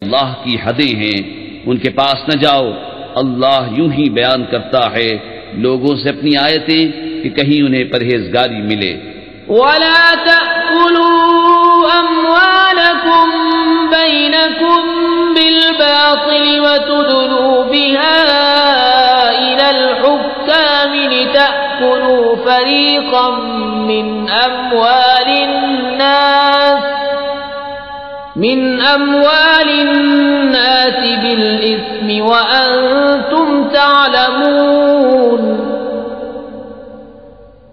اللہ کی حدیں ہیں، ان کے پاس نہ جاؤ، اللہ یوں ہی بیان کرتا ہے لوگوں سے اپنی آیتیں کہ کہیں انہیں پرہیزگاری ملے۔ وَلَا تَأْكُلُوا أَمْوَالَكُمْ بَيْنَكُمْ بِالْبَاطِلِ وَتُدْلُوا بِهَا إِلَى الْحُكَّامِ لِتَأْكُلُوا فَرِيقًا مِّنْ أَمْوَالِ النَّاسِ بِالْإِثْمِ وَأَنْتُمْ تَعْلَمُونَ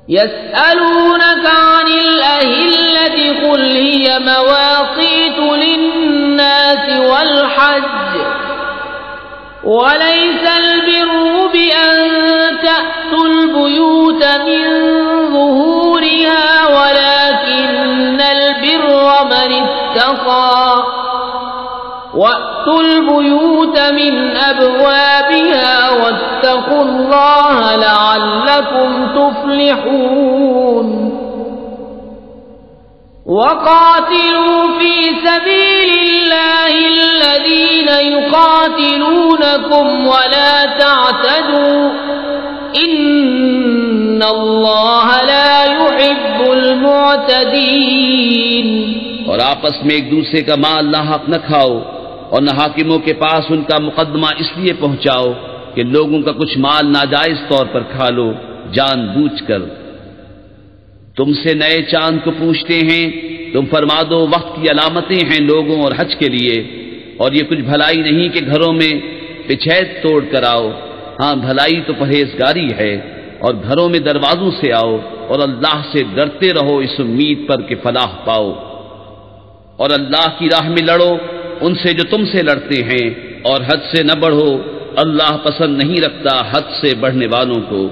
يَسْأَلُونَكَ عَنِ الْأَهِلَّةِ قُلْ هِيَ مَوَاقِيتُ لِلنَّاسِ وَالْحَجِّ وَلَيْسَ الْبِرُّ بِأَن تَأْتُوا الْبُيُوتَ مِن ظُهُورِهَا وَلَكِنَّ الْبِرَّ مَنِ اتَّقَى وَأْتُوا الْبُيُوتَ مِنْ أَبْوَابِهَا وَاتَّقُوا اللَّهَ لَعَلَّكُمْ تُفْلِحُونَ وَقَاتِلُوا فِي سَبِيلِ اللَّهِ الَّذِينَ يُقَاتِلُونَكُمْ وَلَا تَعْتَدُوا إِنَّ اللَّهَ لَا يُحِبُّ الْمُعْتَدِينَ۔ اور آپس میں ایک دوسرے کا مال ناحق نہ کھاؤ، اور نہ حاکموں کے پاس ان کا مقدمہ اس لیے پہنچاؤ کہ لوگوں کا کچھ مال ناجائز طور پر کھا لو جان بوجھ کر۔ تم سے نئے چاند کو پوچھتے ہیں، تم فرما دو وقت کی علامتیں ہیں لوگوں اور حج کے لیے، اور یہ کچھ بھلائی نہیں کہ گھروں میں پچھیت توڑ کر آؤ، ہاں بھلائی تو پرہیزگاری ہے، اور گھروں میں دروازوں سے آؤ اور اللہ سے ڈرتے رہو اس امید پر کہ فلاح پاؤ، اور اللہ کی راہ میں لڑو ان سے جو تم سے لڑتے ہیں، اور حد سے نہ بڑھو، اللہ پسند نہیں رکھتا حد سے بڑھنے والوں کو۔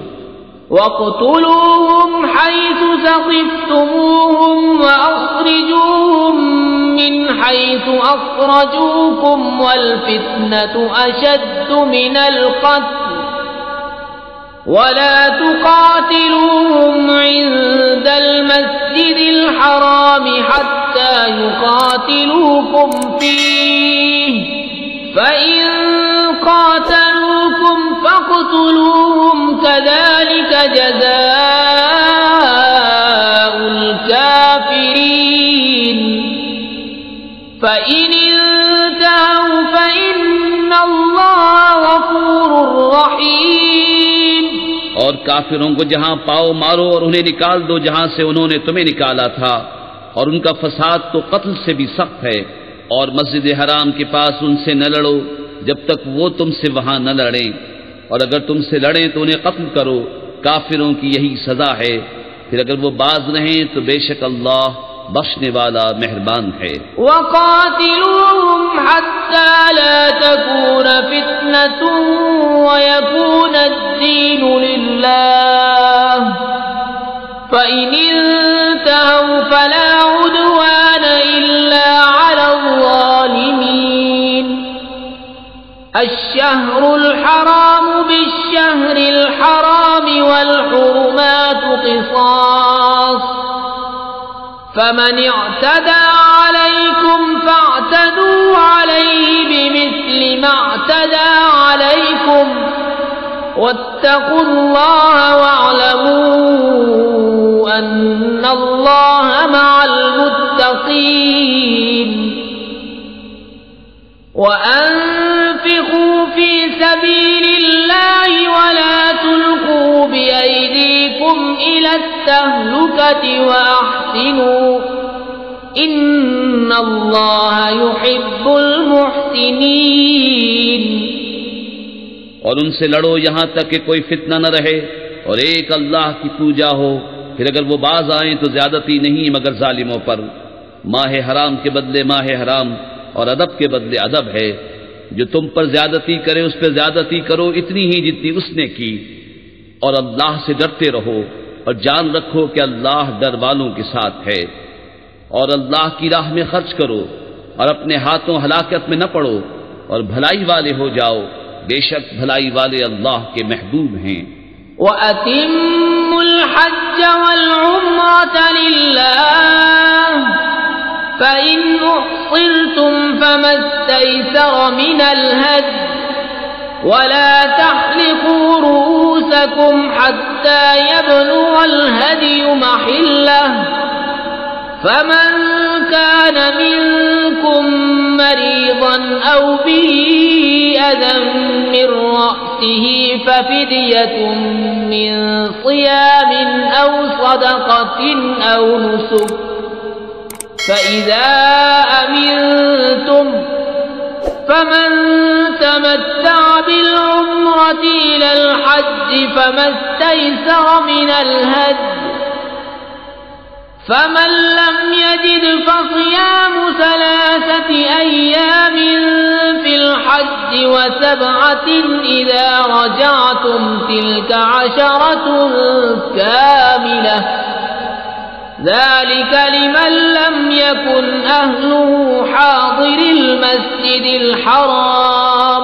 وَاقْتُلُوهُمْ حَيْثُ ثَقِفْتُمُوهُمْ وَأَخْرِجُوهُمْ مِنْ حَيْثُ أَخْرَجُوكُمْ وَالْفِتْنَةُ أَشَدُّ مِنَ الْقَتْلِ وَلَا تُقَاتِلُوهُمْ عِندَ الْمَسْجِدِ الْحَرَامِ حَتَّى يُقَاتِلُوكُمْ فِيهِ فَإِن قَاتَلُوكُمْ فَاقْتُلُوهُمْ كَذَلِكَ جَزَاءُ الْكَافِرِينَ فَإِنِ انتهوا فَإِنَّ اللَّهَ غَفُورٌ رَّحِيمٌ۔ اور کافروں کو جہاں پاؤ مارو اور انہیں نکال دو جہاں سے انہوں نے تمہیں نکالا تھا، اور ان کا فساد تو قتل سے بھی سخت ہے، اور مسجد حرام کے پاس ان سے نہ لڑو جب تک وہ تم سے وہاں نہ لڑیں، اور اگر تم سے لڑیں تو انہیں قتل کرو، کافروں کی یہی سزا ہے، پھر اگر وہ باز رہیں تو بے شک اللہ بخشنے والا مہربان ہے۔ وَقَاتِلُوهُمْ حَتَّى لَا تَكُونَ فِتْنَةٌ وَيَكُونَ الدِّينُ لِلَّهِ فَإِنِ انتهوا فَلَا عُدْوَانَ إِلَّا عَلَى الظَّالِمِينَ۔ الشَّهْرُ الْحَرَامُ بِالشَّهْرِ الْحَرَامِ وَالْحُرُمَاتُ قِصَاصٌ فَمَنِ اعْتَدَى عَلَيْكُمْ فَاعْتَدُوا عَلَيْهِ بِمِثْلِ مَا اعْتَدَى عَلَيْكُمْ وَاتَّقُوا اللَّهَ وَاعْلَمُوا أَنَّ اللَّهَ مَعَ الْمُتَّقِينَ۔ وَأَنفِقُوا فِي سَبِيلِ اللَّهِ وَلَا تُلْقُوا بِأَيْدِيكُمْ إِلَى التَّهْلُكَةِ وَأَحْسِنُوا إِنَّ اللَّهَ يُحِبُّ الْمُحْسِنِينَ۔ اور ان سے لڑو یہاں تک کہ کوئی فتنہ نہ رہے اور ایک اللہ کی پوجا ہو، پھر اگر وہ باز آئیں تو زیادتی نہیں مگر ظالموں پر۔ ماہ حرام کے بدلے ماہ حرام اور ادب کے بدلے ادب ہے، جو تم پر زیادتی کرے اس پہ زیادتی کرو اتنی ہی جتنی اس نے کی، اور اللہ سے ڈرتے رہو اور جان رکھو کہ اللہ ڈر والوں کے ساتھ ہے، اور اللہ کی راہ میں خرچ کرو اور اپنے ہاتھوں ہلاکت میں نہ پڑو اور بھلائی والے ہو جاؤ، بے شک بھلائی والے اللہ کے محبوب ہیں۔ وَأَتِمُّوا الْحَجَّ وَالْعُمْرَةَ لِلَّهِ فإن أحصرتم فما استيسر من الهدي ولا تحلقوا رؤوسكم حتى يبلغ الهدي محله فمن كان منكم مريضا أو به أذى من رأسه ففدية من صيام أو صدقة أو نسك فإذا أمنتم فمن تمتع بالعمرة إلى الحج فما استيسر من الهدي فمن لم يجد فصيام 3 أيام في الحج و7 إذا رجعتم تلك 10 كاملة ذلك لمن لم يكن أهله حاضر المسجد الحرام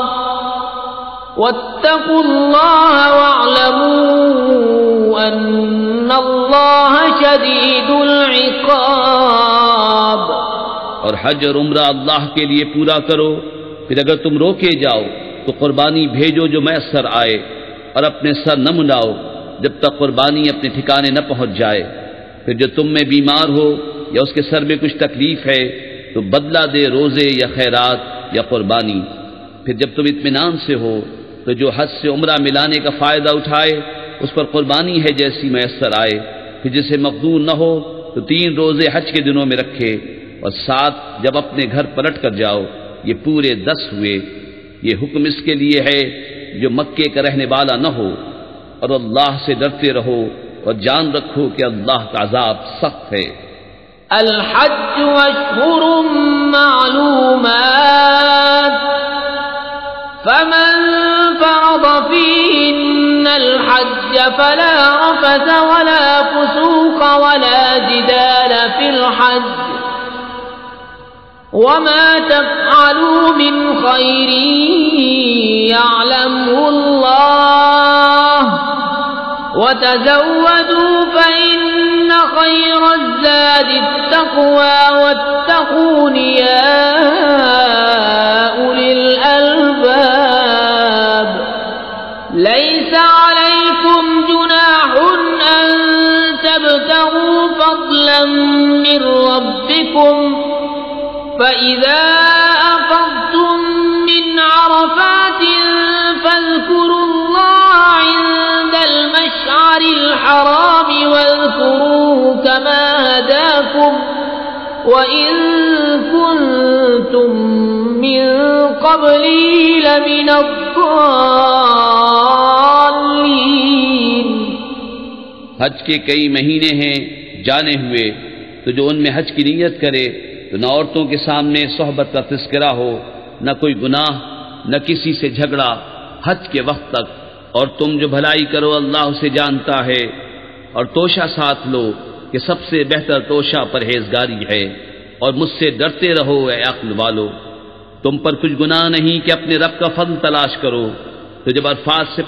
واتقوا الله واعلموا أن الله شديد العقاب. اور حج اور عمرہ اللہ کے لیے پورا کرو، پھر اگر تم روکے جاؤ تو قربانی بھیجو جو میسر آئے، اور اپنے سر نہ منڈاؤ جب تک قربانی اپنے ٹھکانے نہ پہنچ جائے. پھر جو تم میں بیمار ہو یا اس کے سر میں کچھ تکلیف ہے تو بدلہ دے روزے یا خیرات یا قربانی. پھر جب تم اطمینان سے ہو تو جو حج سے عمرہ ملانے کا فائدہ اٹھائے اس پر قربانی ہے جیسی میسر آئے. پھر جسے مقدور نہ ہو تو 3 روزے حج کے دنوں میں رکھے، اور 7 جب اپنے گھر پلٹ کر جاؤ. یہ پورے 10 ہوئے. یہ حکم اس کے لیے ہے جو مکے کا رہنے والا نہ ہو. اور اللہ سے ڈرتے رہو اور جان رکھو کہ اللہ کا عذاب سخت ہے. الحج اشہر معلومات فمن فرض فيهن الحج فلا رفث ولا فسوق ولا جدال في الحج وما تفعلوا من خير يعلمه الله وتزودوا فإن خير الزاد التقوى واتقون يا أولي الألباب. ليس عليكم جناح أن تبتغوا فضلا من ربكم فإذا أفضتم من عرفات فاذكروا الله عند المشعر الحرام واذكروه كما هداكم وإن كنتم من قبله لمن الضالين. حج کے کئی مہینے ہیں جانے ہوئے، تو جو ان میں حج کی نیت کرے تو نہ عورتوں کے سامنے صحبت کا تذکرہ ہو، نہ کوئی گناہ، نہ کسی سے جھگڑا حج کے وقت تک. اور تم جو بھلائی کرو اللہ اسے جانتا ہے. اور توشہ ساتھ لو کہ سب سے بہتر توشہ پرہیزگاری ہے. اور مجھ سے ڈرتے رہو اے عقل والو. تم پر کچھ گناہ نہیں کہ اپنے رب کا فضل تلاش کرو. تو جب عرفات سے